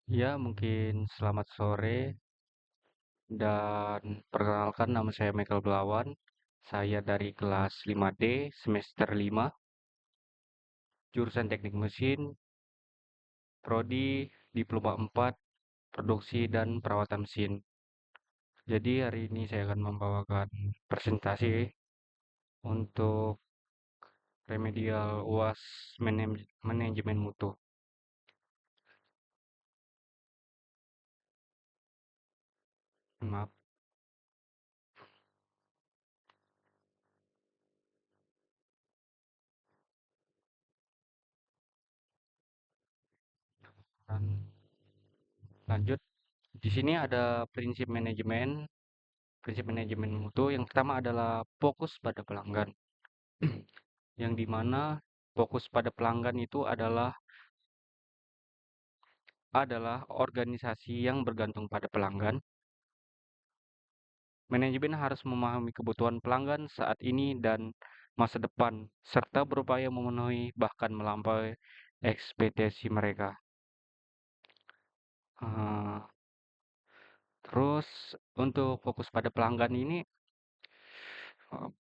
Ya, mungkin selamat sore dan perkenalkan nama saya Michael Belawan. Saya dari kelas 5D semester 5, jurusan Teknik Mesin, prodi Diploma 4, Produksi dan Perawatan Mesin. Jadi hari ini saya akan membawakan presentasi untuk remedial UAS Manajemen Mutu. Maaf. Dan lanjut. Di sini ada prinsip manajemen mutu. Yang pertama adalah fokus pada pelanggan. Yang dimana fokus pada pelanggan itu adalah organisasi yang bergantung pada pelanggan. Manajemen harus memahami kebutuhan pelanggan saat ini dan masa depan, serta berupaya memenuhi bahkan melampaui ekspektasi mereka. Eh, Terus untuk fokus pada pelanggan ini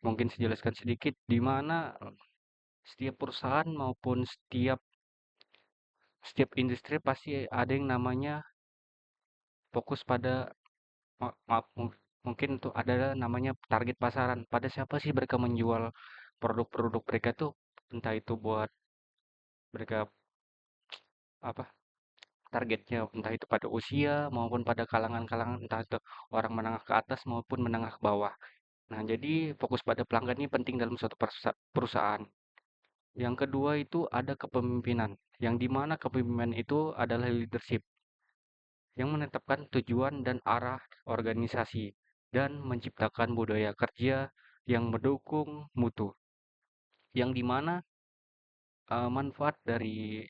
mungkin saya jelaskan sedikit di mana setiap perusahaan maupun setiap industri pasti ada yang namanya fokus pada maaf, mungkin tuh ada namanya target pasaran. Pada siapa sih mereka menjual produk-produk mereka tuh, entah itu buat mereka apa targetnya, entah itu pada usia maupun pada kalangan-kalangan, entah itu orang menengah ke atas maupun menengah ke bawah. Nah, jadi fokus pada pelanggan ini penting dalam suatu perusahaan. Yang kedua itu ada kepemimpinan, yang dimana kepemimpinan itu adalah leadership yang menetapkan tujuan dan arah organisasi dan menciptakan budaya kerja yang mendukung mutu. Yang dimana manfaat dari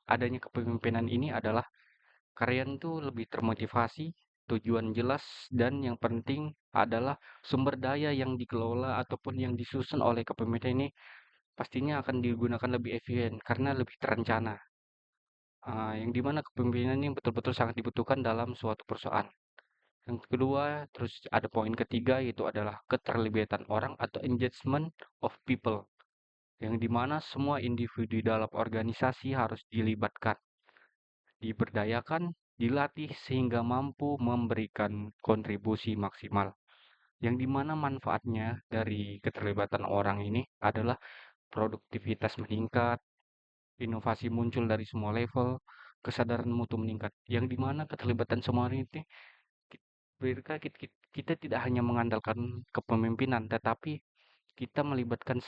adanya kepemimpinan ini adalah karyawan itu lebih termotivasi, tujuan jelas, dan yang penting adalah sumber daya yang dikelola ataupun yang disusun oleh kepemimpinan ini pastinya akan digunakan lebih efisien karena lebih terencana. Yang dimana kepemimpinan ini betul-betul sangat dibutuhkan dalam suatu perusahaan. Yang kedua, terus ada poin ketiga yaitu adalah keterlibatan orang atau engagement of people, yang dimana semua individu dalam organisasi harus dilibatkan, diberdayakan, dilatih sehingga mampu memberikan kontribusi maksimal. Yang dimana manfaatnya dari keterlibatan orang ini adalah produktivitas meningkat, inovasi muncul dari semua level, kesadaran mutu meningkat. Yang dimana keterlibatan semua ini mereka kita tidak hanya mengandalkan kepemimpinan, tetapi kita melibatkan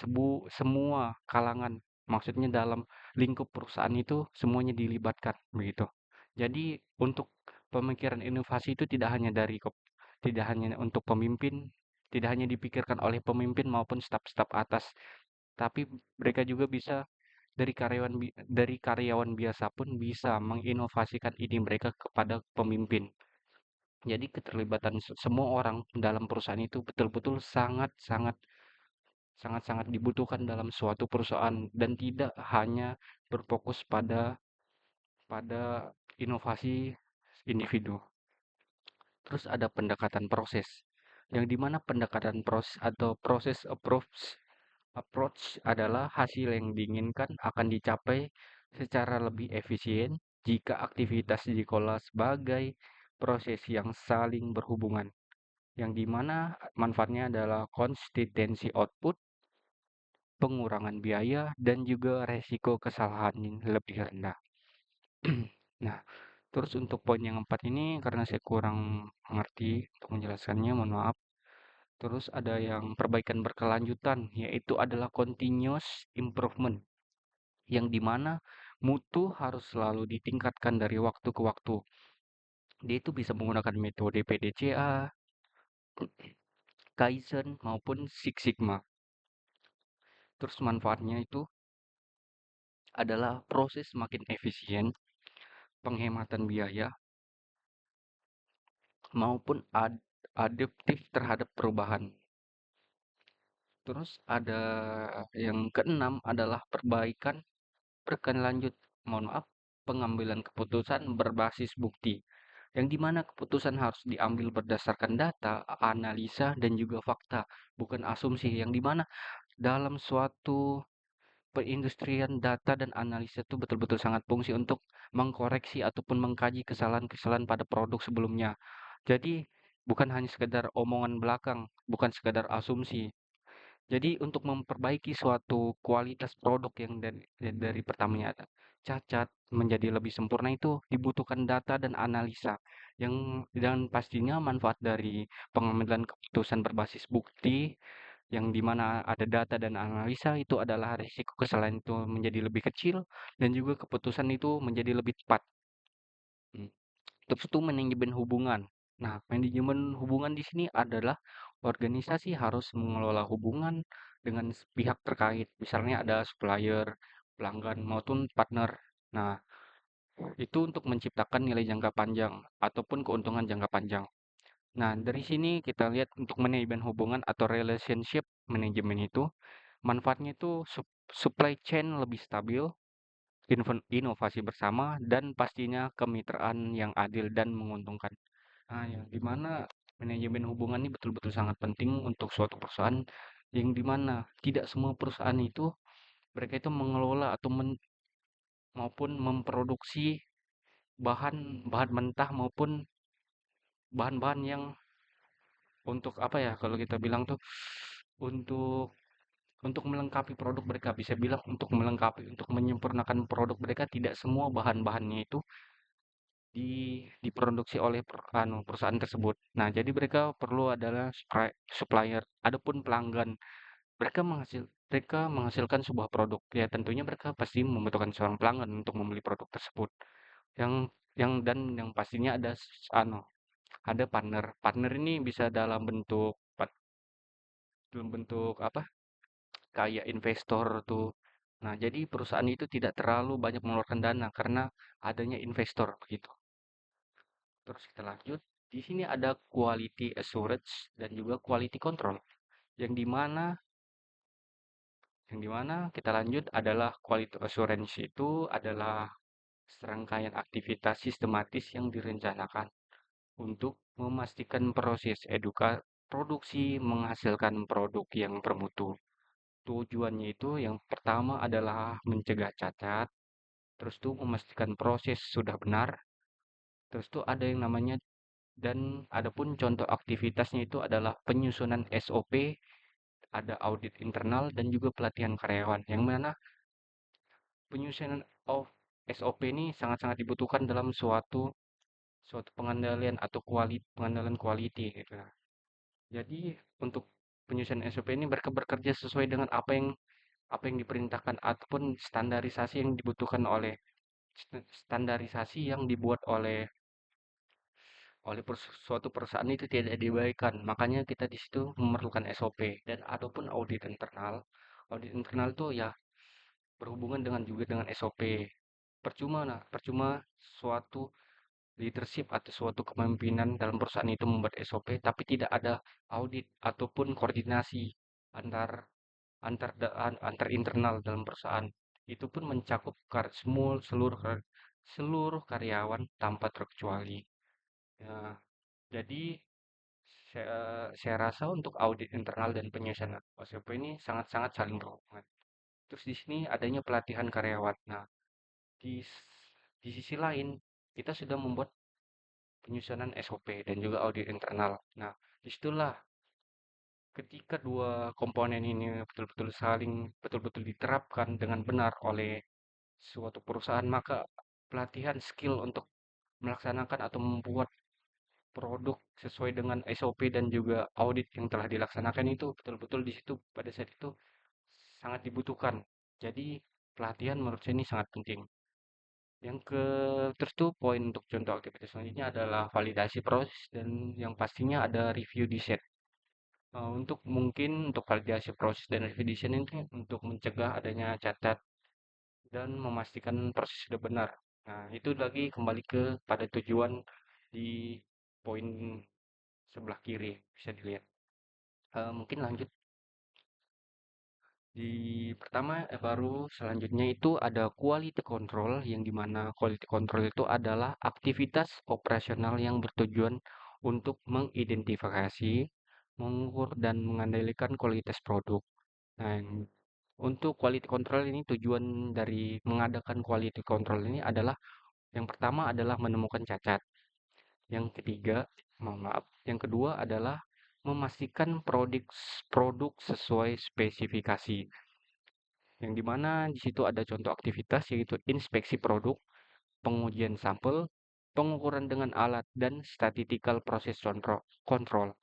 semua kalangan. Maksudnya dalam lingkup perusahaan itu semuanya dilibatkan begitu. Jadi untuk pemikiran inovasi itu tidak hanya untuk pemimpin, tidak hanya dipikirkan oleh pemimpin maupun staf-staf atas, tapi mereka juga bisa dari karyawan biasa pun bisa menginovasikan ide mereka kepada pemimpin. Jadi keterlibatan semua orang dalam perusahaan itu betul-betul sangat-sangat dibutuhkan dalam suatu perusahaan dan tidak hanya berfokus pada inovasi individu. Terus ada pendekatan proses, yang dimana pendekatan proses atau proses approach adalah hasil yang diinginkan akan dicapai secara lebih efisien jika aktivitas dikelola sebagai proses yang saling berhubungan, yang dimana manfaatnya adalah konsistensi output, pengurangan biaya, dan juga resiko kesalahan yang lebih rendah. Nah, terus untuk poin yang keempat ini karena saya kurang mengerti untuk menjelaskannya, mohon maaf. Terus ada yang perbaikan berkelanjutan, yaitu adalah continuous improvement, yang dimana mutu harus selalu ditingkatkan dari waktu ke waktu. Dia itu bisa menggunakan metode PDCA, Kaizen, maupun Six Sigma. Terus manfaatnya itu adalah proses makin efisien, penghematan biaya, maupun adaptif terhadap perubahan. Terus ada yang keenam adalah perbaikan berkelanjut. Mohon maaf. pengambilan keputusan berbasis bukti, yang dimana keputusan harus diambil berdasarkan data, analisa, dan juga fakta, bukan asumsi, yang dimana dalam suatu perindustrian data dan analisa itu betul-betul sangat fungsi untuk mengkoreksi ataupun mengkaji kesalahan-kesalahan pada produk sebelumnya. Jadi, bukan hanya sekedar omongan belakang, bukan sekedar asumsi. Jadi untuk memperbaiki suatu kualitas produk yang dari pertamanya ada cacat menjadi lebih sempurna itu dibutuhkan data dan analisa yang dan pastinya manfaat dari pengambilan keputusan berbasis bukti yang dimana ada data dan analisa itu adalah risiko kesalahan itu menjadi lebih kecil dan juga keputusan itu menjadi lebih tepat. Hmm. Terus itu manajemen hubungan. Nah, manajemen hubungan di sini adalah organisasi harus mengelola hubungan dengan pihak terkait. Misalnya ada supplier, pelanggan, maupun partner. Nah, itu untuk menciptakan nilai jangka panjang ataupun keuntungan jangka panjang. Nah, dari sini kita lihat untuk manajemen hubungan atau relationship manajemen itu, manfaatnya itu supply chain lebih stabil, inovasi bersama, dan pastinya kemitraan yang adil dan menguntungkan. Nah, yang dimana manajemen hubungan ini betul-betul sangat penting untuk suatu perusahaan, yang dimana tidak semua perusahaan itu mereka itu mengelola atau maupun memproduksi bahan bahan mentah maupun bahan-bahan yang untuk apa ya kalau kita bilang tuh untuk untuk melengkapi produk mereka bisa bilang untuk melengkapi untuk menyempurnakan produk mereka tidak semua bahan-bahannya itu diproduksi oleh perusahaan tersebut. Nah, jadi mereka perlu adalah supplier, adapun pelanggan. Mereka menghasilkan sebuah produk. Ya, tentunya mereka pasti membutuhkan seorang pelanggan untuk membeli produk tersebut. Yang yang pastinya ada partner. Partner ini bisa dalam bentuk apa? Kayak investor tuh. Nah, jadi perusahaan itu tidak terlalu banyak mengeluarkan dana karena adanya investor begitu. Terus kita lanjut. Di sini ada quality assurance dan juga quality control. Yang dimana kita lanjut adalah quality assurance itu adalah serangkaian aktivitas sistematis yang direncanakan untuk memastikan proses produksi menghasilkan produk yang bermutu. Tujuannya itu yang pertama adalah mencegah cacat, terus tuh memastikan proses sudah benar, terus tuh ada yang namanya dan adapun contoh aktivitasnya itu adalah penyusunan SOP, ada audit internal dan juga pelatihan karyawan. Yang mana penyusunan of SOP ini sangat-sangat dibutuhkan dalam suatu suatu pengendalian atau pengendalian quality gitu. Jadi untuk penyusunan SOP ini mereka bekerja sesuai dengan apa yang diperintahkan ataupun standarisasi yang dibuat oleh suatu perusahaan itu tidak diabaikan. Makanya kita di situ memerlukan SOP dan adapun audit internal. Audit internal itu ya berhubungan juga dengan SOP. Percuma suatu leadership atau suatu kepemimpinan dalam perusahaan itu membuat SOP tapi tidak ada audit ataupun koordinasi antar antar internal dalam perusahaan. Itu pun mencakup seluruh karyawan tanpa terkecuali. Ya, jadi saya rasa untuk audit internal dan penyusunan OSP ini sangat-sangat saling berhubungan. Terus di sini adanya pelatihan karyawan. Nah, di di sisi lain kita sudah membuat penyusunan SOP dan juga audit internal. Nah, disitulah ketika dua komponen ini betul-betul diterapkan dengan benar oleh suatu perusahaan, maka pelatihan skill untuk melaksanakan atau membuat produk sesuai dengan SOP dan juga audit yang telah dilaksanakan itu betul-betul di situ pada saat itu sangat dibutuhkan. Jadi pelatihan menurut saya ini sangat penting. Terus tuh poin untuk contoh aktivitas selanjutnya adalah validasi proses dan yang pastinya ada review design. Untuk validasi proses dan review design ini untuk mencegah adanya cacat dan memastikan proses sudah benar. Nah, itu lagi kembali pada tujuan di poin sebelah kiri bisa dilihat. Mungkin lanjut. Pertama baru selanjutnya itu ada quality control yang dimana quality control itu adalah aktivitas operasional yang bertujuan untuk mengidentifikasi, mengukur dan mengendalikan kualitas produk. Nah, untuk quality control ini tujuan dari mengadakan quality control ini adalah yang pertama adalah menemukan cacat. Yang ketiga, mohon maaf, yang kedua adalah memastikan produk sesuai spesifikasi. Yang dimana di situ ada contoh aktivitas yaitu inspeksi produk, pengujian sampel, pengukuran dengan alat, dan statistical proses kontrol.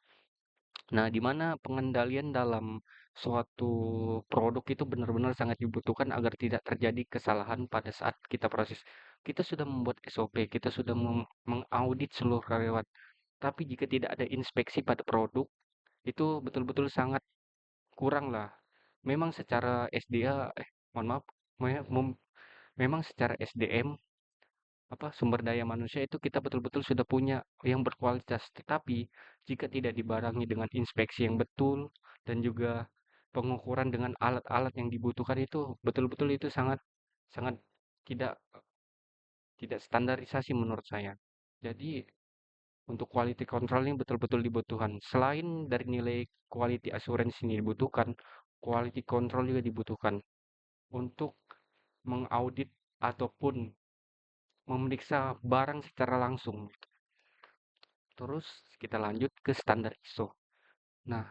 Nah, di mana pengendalian dalam suatu produk itu benar-benar sangat dibutuhkan agar tidak terjadi kesalahan pada saat kita proses. Kita sudah membuat SOP, kita sudah mengaudit seluruh karyawan, tapi jika tidak ada inspeksi pada produk, itu betul-betul sangat kurang lah. Memang secara SDA, mohon maaf, memang secara SDM sumber daya manusia itu kita betul-betul sudah punya yang berkualitas, tetapi jika tidak dibarengi dengan inspeksi yang betul dan juga pengukuran dengan alat-alat yang dibutuhkan itu betul-betul itu sangat sangat tidak tidak standarisasi menurut saya. Jadi untuk quality control ini betul-betul dibutuhkan. Selain dari nilai quality assurance ini dibutuhkan, quality control juga dibutuhkan untuk mengaudit ataupun memeriksa barang secara langsung. Terus kita lanjut ke standar ISO. Nah,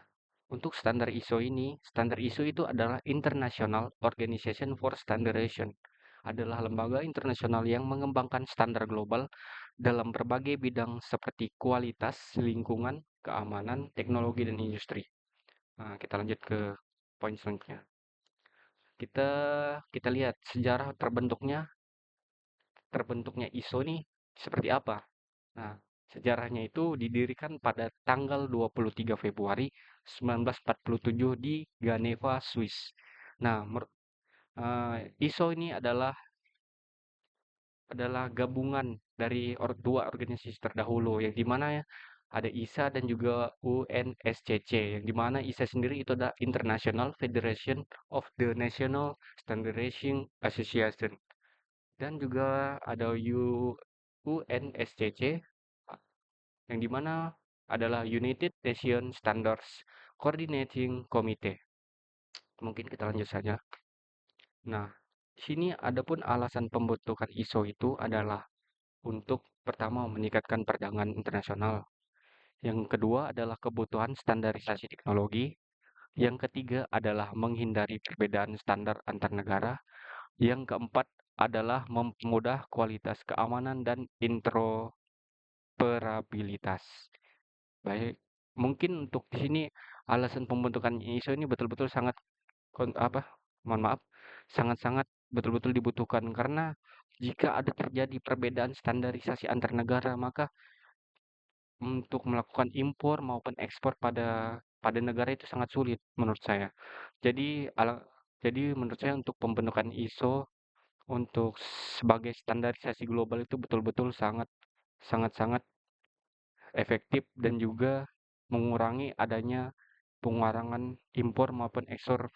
untuk standar ISO ini, standar ISO itu adalah International Organization for Standardization. Adalah lembaga internasional yang mengembangkan standar global dalam berbagai bidang seperti kualitas, lingkungan, keamanan, teknologi, dan industri. Nah, kita lanjut ke poin selanjutnya. Kita kita lihat sejarah terbentuknya ISO nih seperti apa. Nah, sejarahnya itu didirikan pada tanggal 23 Februari 1947 di Geneva, Swiss. Nah, ISO ini adalah gabungan dari dua organisasi terdahulu yang dimana ya ada ISA dan juga UNSCC yang dimana ISA sendiri itu adalah International Federation of the National Standardization Association dan juga ada UNSCC yang dimana adalah United Nations Standards Coordinating Committee. Mungkin kita lanjut saja. Nah, di sini adapun alasan pembentukan ISO itu adalah untuk pertama meningkatkan perdagangan internasional. Yang kedua adalah kebutuhan standarisasi teknologi. Yang ketiga adalah menghindari perbedaan standar antar negara. Yang keempat adalah mempermudah kualitas keamanan dan interoperabilitas. Baik, mungkin untuk di sini alasan pembentukan ISO ini betul-betul sangat mohon maaf, sangat-sangat betul-betul dibutuhkan karena jika ada terjadi perbedaan standarisasi antar negara, maka untuk melakukan impor maupun ekspor pada pada negara itu sangat sulit menurut saya. Jadi jadi menurut saya untuk pembentukan ISO untuk sebagai standarisasi global itu betul-betul sangat-sangat efektif dan juga mengurangi adanya pengurangan impor maupun ekspor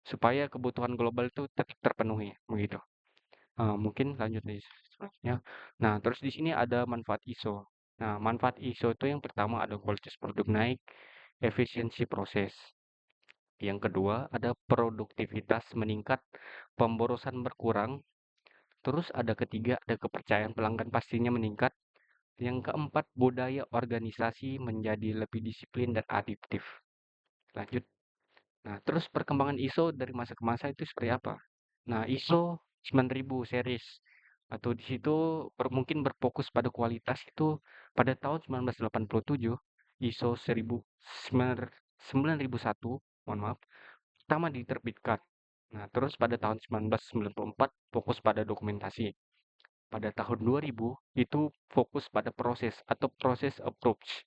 supaya kebutuhan global itu tetap terpenuhi begitu. Mungkin lanjut nih selanjutnya. Nah, terus di sini ada manfaat ISO. Nah, manfaat ISO itu yang pertama ada kualitas produk naik, efisiensi proses. Yang kedua ada produktivitas meningkat, pemborosan berkurang. Terus ada ketiga ada kepercayaan pelanggan pastinya meningkat. Yang keempat budaya organisasi menjadi lebih disiplin dan adaptif. Lanjut. Nah, terus perkembangan ISO dari masa ke masa itu seperti apa? Nah, ISO 9000 series atau di situ mungkin berfokus pada kualitas itu pada tahun 1987 ISO 9001, mohon maaf, pertama diterbitkan. Nah, terus pada tahun 1994 fokus pada dokumentasi. Pada tahun 2000 itu fokus pada proses atau proses approach.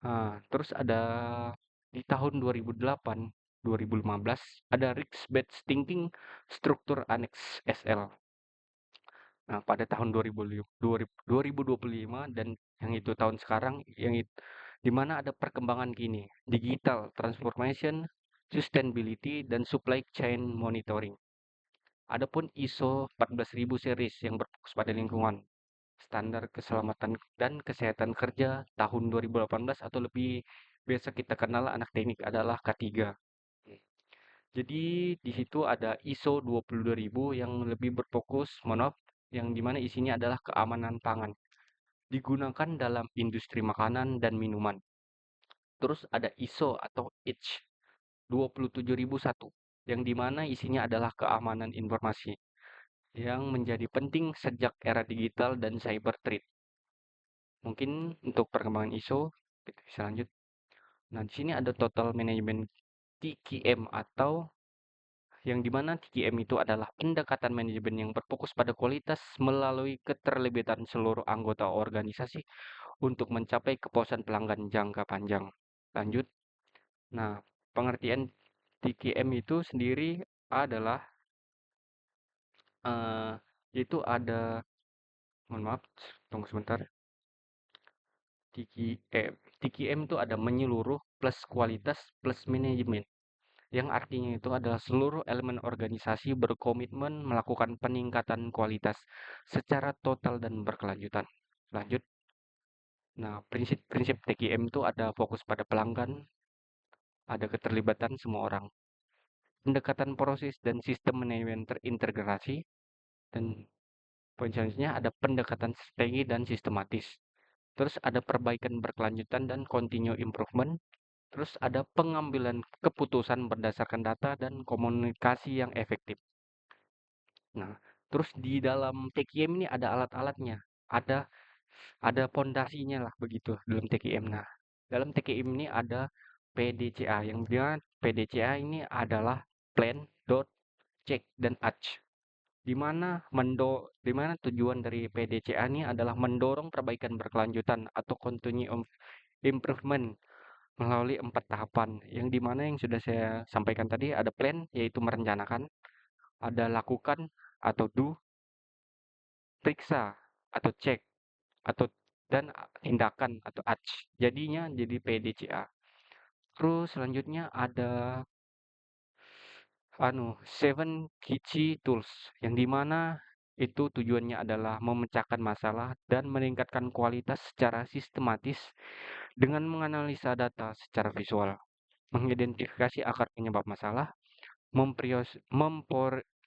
Nah, terus ada di tahun 2008, 2015 ada risk-based thinking struktur annex SL. Nah, pada tahun 2025 dan yang itu tahun sekarang yang di mana ada perkembangan gini, digital transformation sustainability, dan supply chain monitoring. Adapun ISO 14000 series yang berfokus pada lingkungan, standar keselamatan dan kesehatan kerja tahun 2018 atau lebih biasa kita kenal anak teknik adalah K3. Jadi di situ ada ISO 22000 yang lebih berfokus, yang dimana isinya adalah keamanan pangan. Digunakan dalam industri makanan dan minuman. Terus ada ISO atau ITCH 27001 yang dimana isinya adalah keamanan informasi yang menjadi penting sejak era digital dan cyber threat. Mungkin untuk perkembangan ISO kita bisa lanjut. Nah, di sini ada total management TQM atau yang dimana TQM itu adalah pendekatan manajemen yang berfokus pada kualitas melalui keterlibatan seluruh anggota organisasi untuk mencapai kepuasan pelanggan jangka panjang. Lanjut. Nah, pengertian TQM itu sendiri adalah eh itu ada, mohon maaf, tunggu sebentar. TQM. TQM itu ada menyeluruh plus kualitas plus manajemen. Yang artinya itu adalah seluruh elemen organisasi berkomitmen melakukan peningkatan kualitas secara total dan berkelanjutan. Lanjut. Nah, prinsip-prinsip TQM itu ada fokus pada pelanggan, ada keterlibatan semua orang, pendekatan proses dan sistem manajemen terintegrasi, dan poin selanjutnya ada pendekatan strategi dan sistematis. Terus ada perbaikan berkelanjutan dan continue improvement. Terus ada pengambilan keputusan berdasarkan data dan komunikasi yang efektif. Nah, terus di dalam TQM ini ada alat-alatnya. Ada pondasinya lah begitu dalam TQM. Nah, dalam TQM ini ada PDCA yang dia PDCA ini adalah plan, dot, check, dan action. Di mana tujuan dari PDCA ini adalah mendorong perbaikan berkelanjutan atau continue improvement melalui 4 tahapan, yang dimana yang sudah saya sampaikan tadi ada plan, yaitu merencanakan, ada lakukan atau do, periksa atau cek, atau dan tindakan atau act. Jadinya jadi PDCA. Terus selanjutnya ada seven key tools, yang dimana itu tujuannya adalah memecahkan masalah dan meningkatkan kualitas secara sistematis dengan menganalisa data secara visual, mengidentifikasi akar penyebab masalah,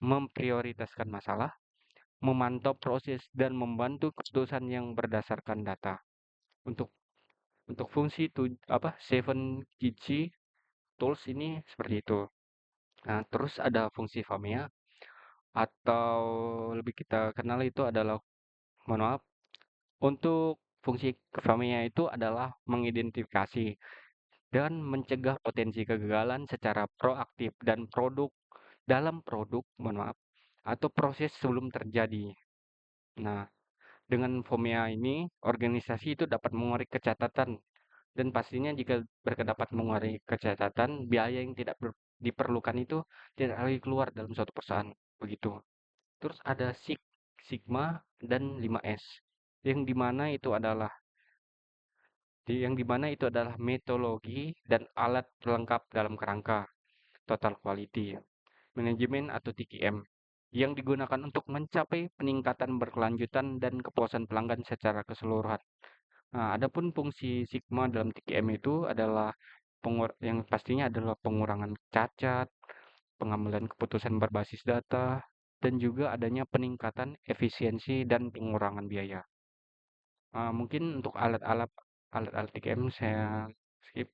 memprioritaskan masalah, memantau proses, dan membantu keputusan yang berdasarkan data. Untuk fungsi seven key tools ini seperti itu. Nah, terus ada fungsi FAMEA atau lebih kita kenal itu adalah, mohon maaf, untuk fungsi FAMEA itu adalah mengidentifikasi dan mencegah potensi kegagalan secara proaktif dan produk, mohon maaf, atau proses sebelum terjadi. Nah, dengan FOMEA ini, organisasi itu dapat mengurangi kecatatan, dan pastinya jika berkedapat mengurangi kecatatan, biaya yang tidak diperlukan itu tidak lagi keluar dalam suatu perusahaan. Begitu. Terus ada Sigma dan 5S, yang dimana itu adalah metodologi dan alat pelengkap dalam kerangka total quality manajemen atau TQM yang digunakan untuk mencapai peningkatan berkelanjutan dan kepuasan pelanggan secara keseluruhan. Nah, adapun fungsi Sigma dalam TQM itu adalah yang pastinya adalah pengurangan cacat, pengambilan keputusan berbasis data, dan juga adanya peningkatan efisiensi dan pengurangan biaya. Mungkin untuk alat-alat TKM saya skip,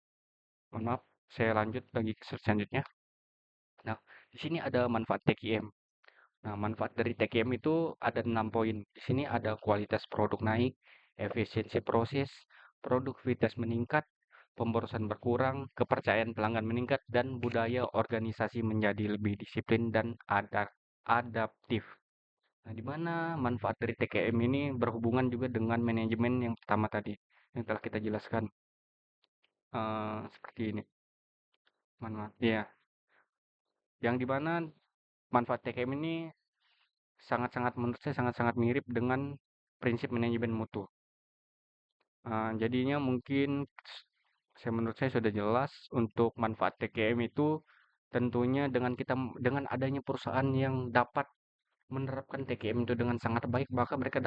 mohon maaf. Saya lanjut lagi ke selanjutnya. Nah, di sini ada manfaat TKM. Nah, manfaat dari TKM itu ada 6 poin. Di sini ada kualitas produk naik, efisiensi proses, produktivitas meningkat, pemborosan berkurang, kepercayaan pelanggan meningkat, dan budaya organisasi menjadi lebih disiplin dan adaptif. Nah, di mana manfaat dari TKM ini berhubungan juga dengan manajemen yang pertama tadi, yang telah kita jelaskan. Seperti ini. Manfaat, ya. Yang di mana manfaat TKM ini menurut saya sangat-sangat mirip dengan prinsip manajemen mutu. Jadinya mungkin menurut saya sudah jelas untuk manfaat TKM itu tentunya dengan adanya perusahaan yang dapat menerapkan TKM itu dengan sangat baik, maka mereka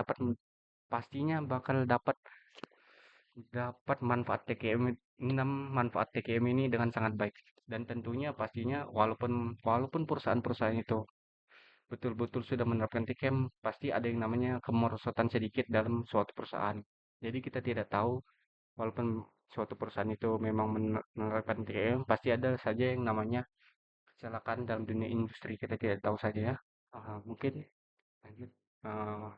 pastinya bakal dapat dapat manfaat TKM ini dengan sangat baik. Dan tentunya pastinya walaupun perusahaan-perusahaan itu betul-betul sudah menerapkan TKM, pasti ada yang namanya kemerosotan sedikit dalam suatu perusahaan. Jadi kita tidak tahu, walaupun suatu perusahaan itu memang menerapkan TKM, pasti ada saja yang namanya kecelakaan dalam dunia industri. Kita tidak tahu saja ya. Mungkin lanjut. Eh,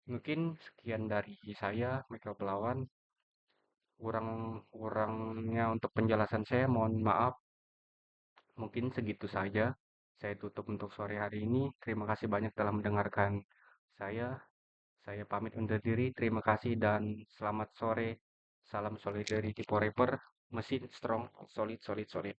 Mungkin sekian dari saya, Michael Pelawan. Kurangnya untuk penjelasan saya, mohon maaf. Mungkin segitu saja. Saya tutup untuk sore hari ini. Terima kasih banyak telah mendengarkan saya. Saya pamit undur diri. Terima kasih dan selamat sore. Salam solidarity forever. Mesin strong, solid, solid, solid.